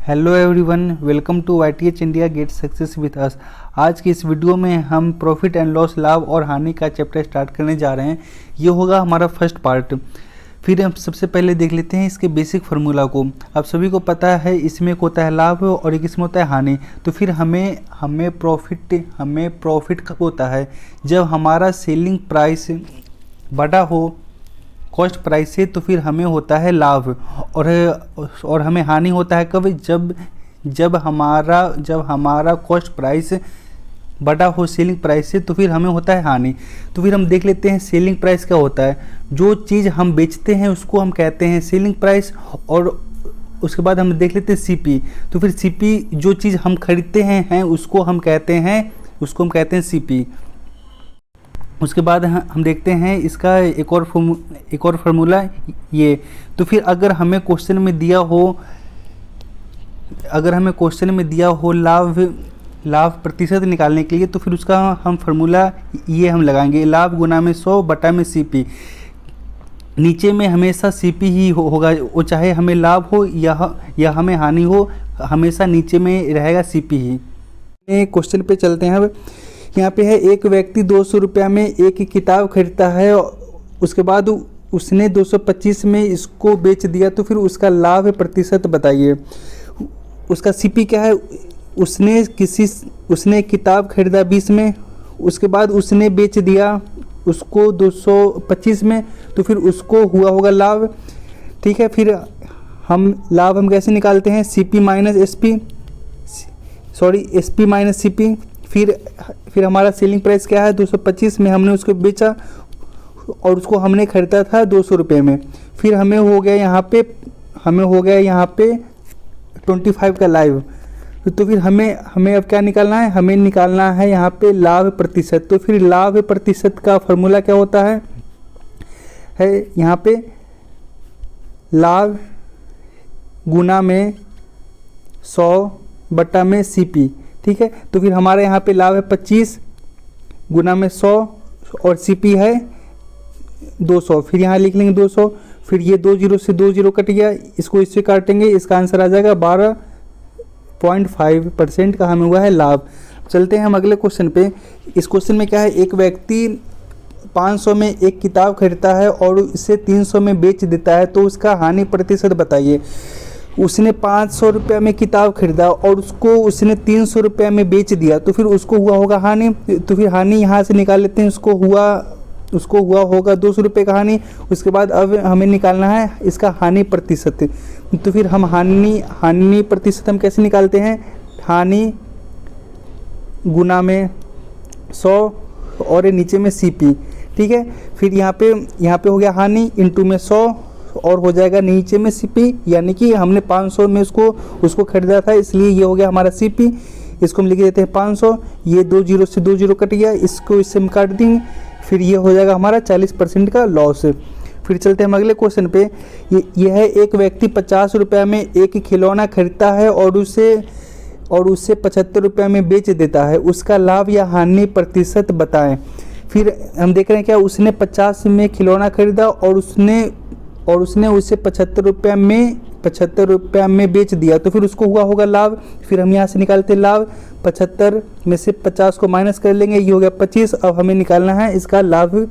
Hello everyone, welcome to YTH India get success with us. आज की इस video में हम प्रॉफिट एंड लॉस, लाभ और हानि का चैप्टर स्टार्ट करने जा रहे हैं। ये होगा हमारा फर्स्ट पार्ट। फिर हम सबसे पहले देख लेते हैं इसके बेसिक फार्मूला को। आप सभी को पता है इसमें एक होता है लाभ और एक इसमें होता है हानि। तो फिर हमें प्रॉफिट कब होता है? जब हमारा सेलिंग प्राइस बड़ा हो कॉस्ट प्राइस से, तो फिर हमें होता है लाभ। और हमें हानि होता है कब? जब हमारा कॉस्ट प्राइस बड़ा हो सेलिंग प्राइस से, तो फिर हमें होता है हानि। तो फिर हम देख लेते हैं सेलिंग प्राइस क्या होता है। जो चीज़ हम बेचते हैं उसको हम कहते हैं सेलिंग प्राइस। और उसके बाद हम देख लेते हैं सीपी। तो फिर सीपी जो चीज़ हम खरीदते हैं उसको हम कहते हैं सीपी। उसके बाद हम देखते हैं इसका एक और फार्मूला ये। तो फिर अगर हमें क्वेश्चन में दिया हो लाभ प्रतिशत निकालने के लिए, तो फिर उसका हम फार्मूला ये हम लगाएंगे, लाभ गुना में 100 बटा में सीपी। नीचे में हमेशा सीपी ही होगा, वो चाहे हमें लाभ हो या हमें हानि हो, हमेशा नीचे में रहेगा सीपी ही। क्वेश्चन पे चलते हैं। अब यहाँ पे है, एक व्यक्ति 200 रुपया में एक किताब खरीदता है, उसके बाद उसने 225 में इसको बेच दिया, तो फिर उसका लाभ प्रतिशत बताइए। उसका सीपी क्या है? उसने किताब खरीदा 20 में, उसके बाद उसने बेच दिया उसको 225 में, तो फिर उसको हुआ होगा लाभ। ठीक है, फिर लाभ हम कैसे निकालते हैं? SP minus CP. फिर हमारा सेलिंग प्राइस क्या है? 225 में हमने उसको बेचा और उसको हमने खरीदा था 200 रुपये में। फिर हमें हो गया यहाँ पे 25 का लाभ। तो फिर हमें अब क्या निकालना है? हमें निकालना है यहाँ पे लाभ प्रतिशत। तो फिर लाभ प्रतिशत का फॉर्मूला क्या होता है यहाँ पे लाभ गुना में 100 बटा में सीपी। ठीक है, तो फिर हमारे यहाँ पे लाभ है 25 गुना में 100 और सीपी है 200। फिर यहाँ लिख लेंगे 200। फिर ये 20 से 20 कट गया, इसको इससे काटेंगे, इसका आंसर आ जाएगा 12.5% का हमें हुआ है लाभ। चलते हैं हम अगले क्वेश्चन पे। इस क्वेश्चन में क्या है? एक व्यक्ति 500 में एक किताब खरीदता है और इसे 300 में बेच देता है, तो उसका हानि प्रतिशत बताइए। उसने 500 रुपये में किताब खरीदा और उसने 300 रुपये में बेच दिया, तो फिर उसको हुआ होगा हानि। तो फिर हानि यहाँ से निकाल लेते हैं। उसको हुआ होगा 200 रुपये का हानि। उसके बाद अब हमें निकालना है इसका हानि प्रतिशत। तो फिर हम हानि प्रतिशत हम कैसे निकालते हैं? हानि गुना में 100 और नीचे में सीपी। ठीक है, फिर यहाँ पे हो गया हानि इंटू में 100 और हो जाएगा नीचे में सीपी, यानी कि हमने 500 में उसको खरीदा था, इसलिए ये हो गया हमारा सीपी। इसको हम लिख देते हैं 500। ये 20 से 20 कट गया, इसको इससे हम काट देंगे। फिर ये हो जाएगा हमारा 40% का लॉस। फिर चलते हैं हम अगले क्वेश्चन पे। ये है, एक व्यक्ति 50 रुपये में एक खिलौना खरीदता है और उसे 75 रुपये में बेच देता है, उसका लाभ या हानि प्रतिशत बताएं। फिर हम देख रहे हैं क्या, उसने 50 में खिलौना खरीदा और उसने उसे 75 रुपये में बेच दिया, तो फिर उसको हुआ होगा लाभ। फिर हम यहाँ से निकालते लाभ, 75 में से 50 को माइनस कर लेंगे, ये हो गया 25। अब हमें निकालना है इसका लाभ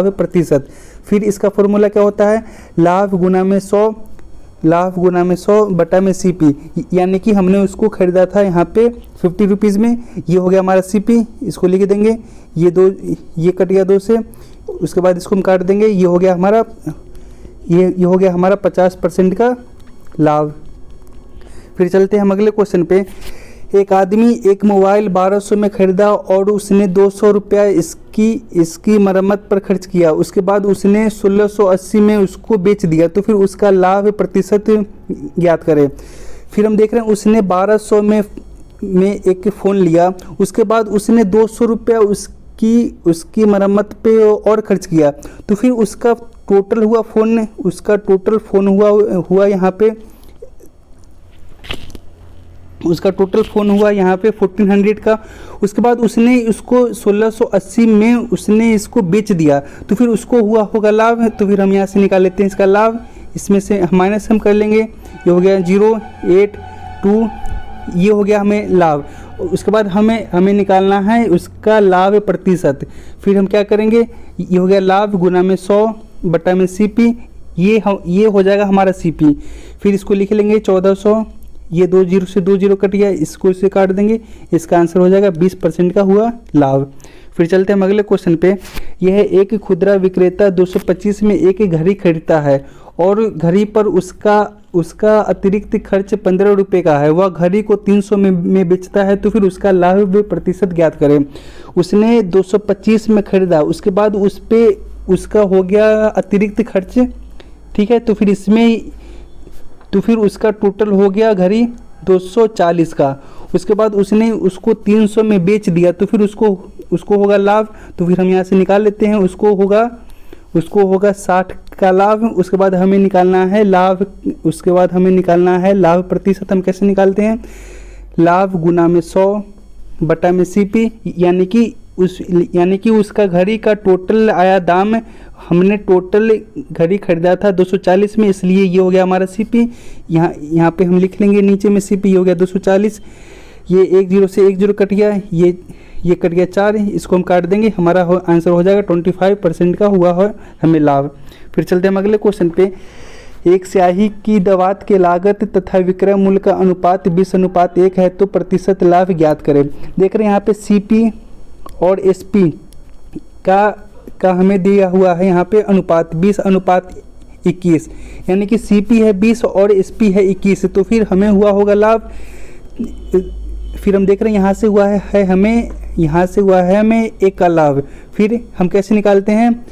प्रतिशत। फिर इसका फॉर्मूला क्या होता है? लाभ गुना में 100 बटा में सीपी, यानी कि हमने उसको खरीदा था यहाँ पे 50 रुपीज़ में, ये हो गया हमारा सीपी। इसको लिख देंगे, ये कट गया 2 से, उसके बाद इसको हम काट देंगे, ये हो गया हमारा 50% का लाभ। फिर चलते हैं हम अगले क्वेश्चन पे। एक आदमी एक मोबाइल 1200 में खरीदा और उसने 200 रुपया इसकी मरम्मत पर खर्च किया, उसके बाद उसने 1680 में उसको बेच दिया, तो फिर उसका लाभ प्रतिशत ज्ञात करें। फिर हम देख रहे हैं उसने 1200 में एक फ़ोन लिया, उसके बाद उसने 200 रुपया उसकी मरम्मत पे और खर्च किया, तो फिर उसका टोटल फ़ोन हुआ यहाँ पे 1400 का। उसके बाद उसने इसको 1680 में उसने इसको बेच दिया, तो फिर उसको हुआ होगा लाभ। तो फिर हम यहाँ से निकाल लेते हैं इसका लाभ। इसमें से माइनस हम कर लेंगे, ये हो गया 0, 8, 2, ये हो गया हमें लाभ। उसके बाद हमें निकालना है उसका लाभ प्रतिशत। फिर हम क्या करेंगे, ये हो गया लाभ गुना में 100 बटा में CP, ये हो जाएगा हमारा CP। फिर इसको लिख लेंगे 1400, ये 2 0 से 2 0 कट गया, इसको इससे काट देंगे, इसका आंसर हो जाएगा 20% का हुआ लाभ। फिर चलते हैं हम अगले क्वेश्चन पे। यह एक खुदरा विक्रेता 225 में एक घड़ी खरीदता है और घड़ी पर उसका अतिरिक्त खर्च 15 रुपये का है। वह घड़ी को 300 में बेचता है, तो फिर उसका लाभ प्रतिशत ज्ञात करें। उसने 225 में खरीदा, उसके बाद उस पे उसका हो गया अतिरिक्त खर्च, ठीक है। तो फिर उसका टोटल हो गया घड़ी 240 का। उसके बाद उसने उसको 300 में बेच दिया, तो फिर उसको होगा लाभ। तो फिर हम यहाँ से निकाल लेते हैं, उसको होगा 60 का लाभ। उसके बाद हमें निकालना है लाभ, प्रतिशत। हम कैसे निकालते हैं, लाभ गुना में 100 बटा में CP, यानी कि उसका घड़ी का टोटल आया दाम। हमने टोटल घड़ी खरीदा था 240 में, इसलिए ये हो गया हमारा CP। यहाँ पे हम लिख लेंगे नीचे में CP, ये हो गया 240। ये 1 0 से 1 0 कट गया, ये कट गया 4, इसको हम काट देंगे, हमारा आंसर हो जाएगा 25% का हुआ है हमें लाभ। फिर चलते हैं हम अगले क्वेश्चन पे। एक स्याही की दवात के लागत तथा विक्रय मूल्य का अनुपात 20:1 है, तो प्रतिशत लाभ ज्ञात करें। देख रहे हैं यहाँ पे CP और SP का हमें दिया हुआ है यहाँ पे अनुपात 20:21, यानी कि CP है 20 और SP है 21, तो फिर हमें हुआ होगा लाभ। फिर हम देख रहे हैं यहाँ से हुआ है हमें 1 का लाभ। फिर हम कैसे निकालते हैं,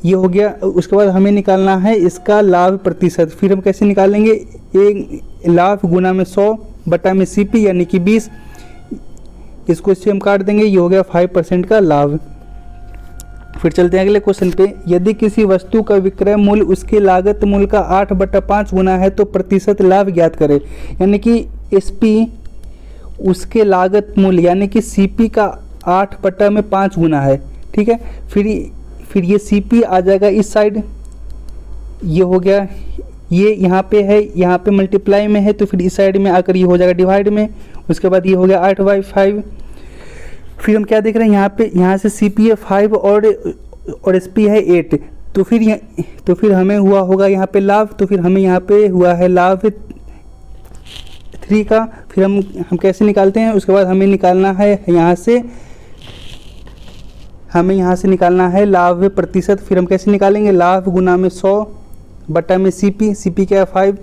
ये हो गया। उसके बाद हमें निकालना है इसका लाभ प्रतिशत। फिर हम कैसे निकालेंगे, एक लाभ गुना में 100 बटा में CP, यानी कि 20, इसको इससे हम काट देंगे, ये हो गया 5% का लाभ। फिर चलते हैं अगले क्वेश्चन पे। यदि किसी वस्तु का विक्रय मूल्य उसके लागत मूल्य का 8/5 गुना है, तो प्रतिशत लाभ ज्ञात करें। यानी कि SP उसके लागत मूल्य यानी कि CP का 8/5 गुना है, ठीक है। फिर ये CP आ जाएगा इस साइड, ये हो गया, ये यहाँ पे है, यहाँ पे मल्टीप्लाई में है, तो फिर इस साइड में आकर ये हो जाएगा डिवाइड में। उसके बाद ये हो गया 8/5। फिर हम क्या देख रहे हैं यहाँ पे, यहाँ से CP है 5 और SP है 8, तो फिर हमें हुआ होगा यहाँ पे लाभ। तो फिर हमें यहाँ पे हुआ है लाभ 3 का। फिर हम कैसे निकालते हैं, उसके बाद हमें निकालना है यहाँ से निकालना है लाभ प्रतिशत। फिर हम कैसे निकालेंगे, लाभ गुना में 100 बटा में CP क्या है 5,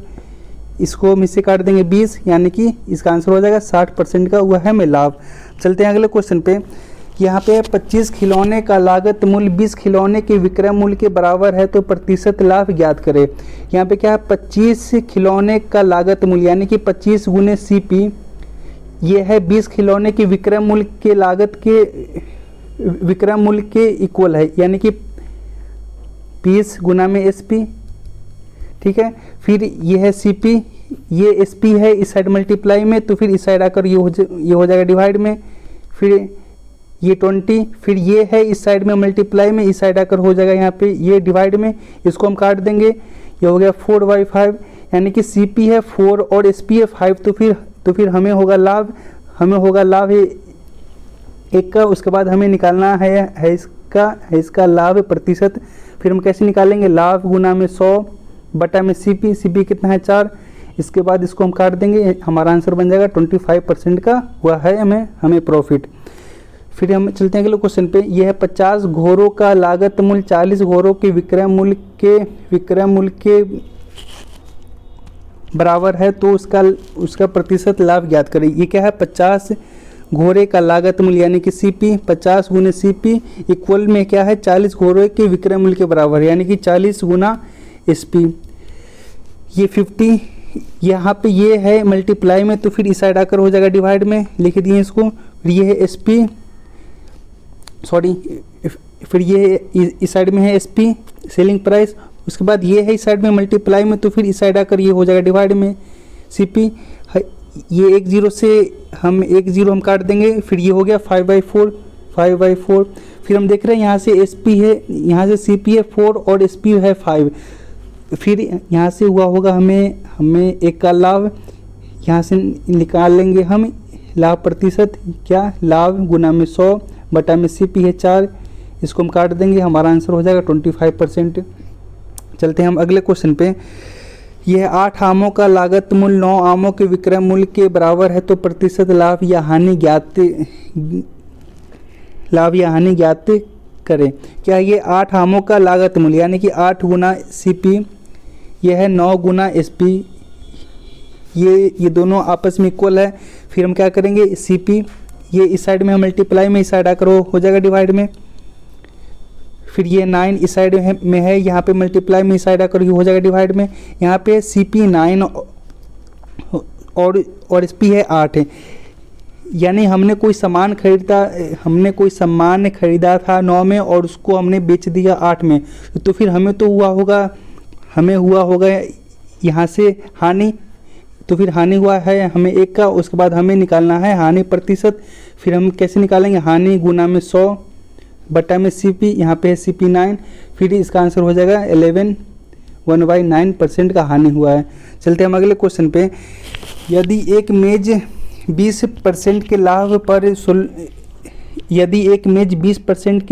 इसको हम इससे काट देंगे 20, यानी कि इसका आंसर हो जाएगा 60% का हुआ है हमें लाभ। चलते हैं अगले क्वेश्चन पे। यहाँ पे 25 खिलौने का लागत मूल्य 20 खिलौने के विक्रय मूल्य के बराबर है, तो प्रतिशत लाभ ज्ञात करें। यहाँ पे क्या है, 25 खिलौने का लागत मूल्य यानी कि 25 गुने CP, ये है 20 खिलौने के विक्रय मूल्य के इक्वल है, यानी कि 20 गुना में SP, ठीक है। फिर ये है CP, ये SP है इस साइड मल्टीप्लाई में, तो फिर इस साइड आकर ये हो जाएगा डिवाइड में। फिर ये 20, फिर ये है इस साइड में मल्टीप्लाई में, इस साइड आकर हो जाएगा यहाँ पे ये डिवाइड में, इसको हम काट देंगे, ये हो गया 4/5, यानी कि CP है 4 और SP है 5, तो फिर हमें होगा लाभ 1 का। उसके बाद हमें निकालना है इसका लाभ प्रतिशत। फिर हम कैसे निकालेंगे, लाभ गुना में 100 बटा में CP कितना है 4, इसके बाद इसको हम काट देंगे, हमारा आंसर बन जाएगा 25% का हुआ है हमें प्रॉफिट। फिर हम चलते हैं अगले क्वेश्चन पे। यह है 50 घोड़ों का लागत मूल्य 40 घोड़ों के विक्रय मूल्य के बराबर है, तो उसका प्रतिशत लाभ ज्ञात करें। ये क्या है, 50 घोड़े का लागत मूल्य यानी कि CP, 50 गुने CP इक्वल में क्या है 40 घोड़े के विक्रय मूल्य के बराबर, यानी कि 40 गुना SP। ये 50 यहाँ पे ये है मल्टीप्लाई में, तो फिर इस साइड आकर हो जाएगा डिवाइड में, लिख दिए इसको। फिर ये है SP, सॉरी, फिर ये इस साइड में है SP सेलिंग प्राइस। उसके बाद ये है इस साइड में मल्टीप्लाई में, तो फिर इस साइड आकर ये हो जाएगा डिवाइड में CP। ये 1 0 से हम 1 0 हम काट देंगे, फिर ये हो गया 5/4। फिर हम देख रहे हैं यहाँ से SP है, यहाँ से CP है 4 और SP है 5, फिर यहाँ से हुआ होगा हमें एक का लाभ, यहाँ से निकाल लेंगे हम लाभ प्रतिशत, क्या लाभ गुना में 100 बटा में CP है 4, इसको हम काट देंगे, हमारा आंसर हो जाएगा 25%। चलते हैं हम अगले क्वेश्चन पे। यह 8 आमों का लागत मूल्य 9 आमों के विक्रय मूल्य के बराबर है, तो प्रतिशत लाभ या हानि ज्ञात करें। क्या ये 8 आमों का लागत मूल्य यानी कि 8 गुना CP, यह है 9 गुना SP, ये दोनों आपस में इक्वल है। फिर हम क्या करेंगे, CP ये इस साइड में मल्टीप्लाई में, इस साइड आकर हो जाएगा डिवाइड में। फिर ये 9 इस साइड में है, यहाँ पे मल्टीप्लाई में, इस साइड आकर हो जाएगा डिवाइड में। यहाँ पे CP 9 और SP है 8 है, यानी हमने कोई सामान खरीदा था 9 में और उसको हमने बेच दिया 8 में, तो फिर हमें हुआ होगा यहाँ से हानि, तो फिर हानि हुआ है हमें 1 का। उसके बाद हमें निकालना है हानि प्रतिशत। फिर हम कैसे निकालेंगे, हानि गुना में 100 बटा में CP, यहाँ पे है CP 9, फिर इसका आंसर हो जाएगा 11/9% का हानि हुआ है। चलते हम अगले क्वेश्चन पे। यदि एक मेज 20% के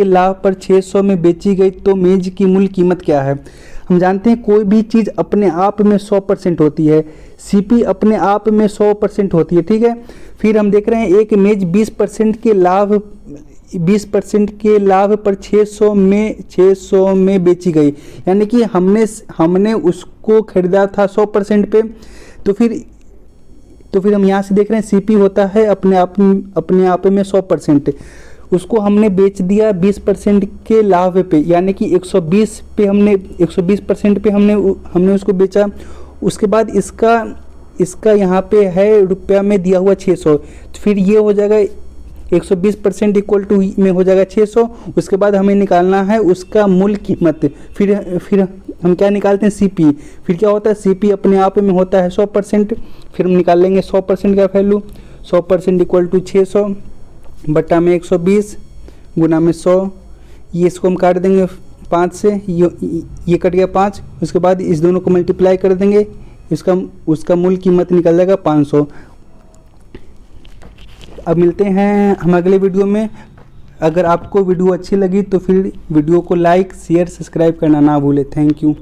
लाभ पर 600 में बेची गई तो मेज की मूल कीमत क्या है। हम जानते हैं कोई भी चीज़ अपने आप में 100% होती है, CP अपने आप में 100% होती है, ठीक है। फिर हम देख रहे हैं एक मेज 20% के लाभ पर 600 में बेची गई, यानी कि हमने उसको खरीदा था 100% पे, तो फिर हम यहाँ से देख रहे हैं CP होता है अपने आप में 100%, उसको हमने बेच दिया 20% के लाभ पे, यानी कि 120 पे हमने 120% पे हमने उसको बेचा। उसके बाद इसका यहाँ पे है रुपया में दिया हुआ 600, तो फिर ये हो जाएगा 120% इक्वल टू में हो जाएगा 600। उसके बाद हमें निकालना है उसका मूल कीमत। फिर हम क्या निकालते हैं, CP। फिर क्या होता है, CP अपने आप में होता है 100%, फिर हम निकाल लेंगे 100% का वैल्यू। 100% इक्वल टू 600 बटा में 120 गुना में 100, ये इसको हम काट देंगे 5 से, ये कट गया 5। उसके बाद इस दोनों को मल्टीप्लाई कर देंगे, उसका मूल कीमत निकल जाएगा 500। अब मिलते हैं हम अगले वीडियो में। अगर आपको वीडियो अच्छी लगी तो फिर वीडियो को लाइक शेयर सब्सक्राइब करना ना भूलें। Thank you.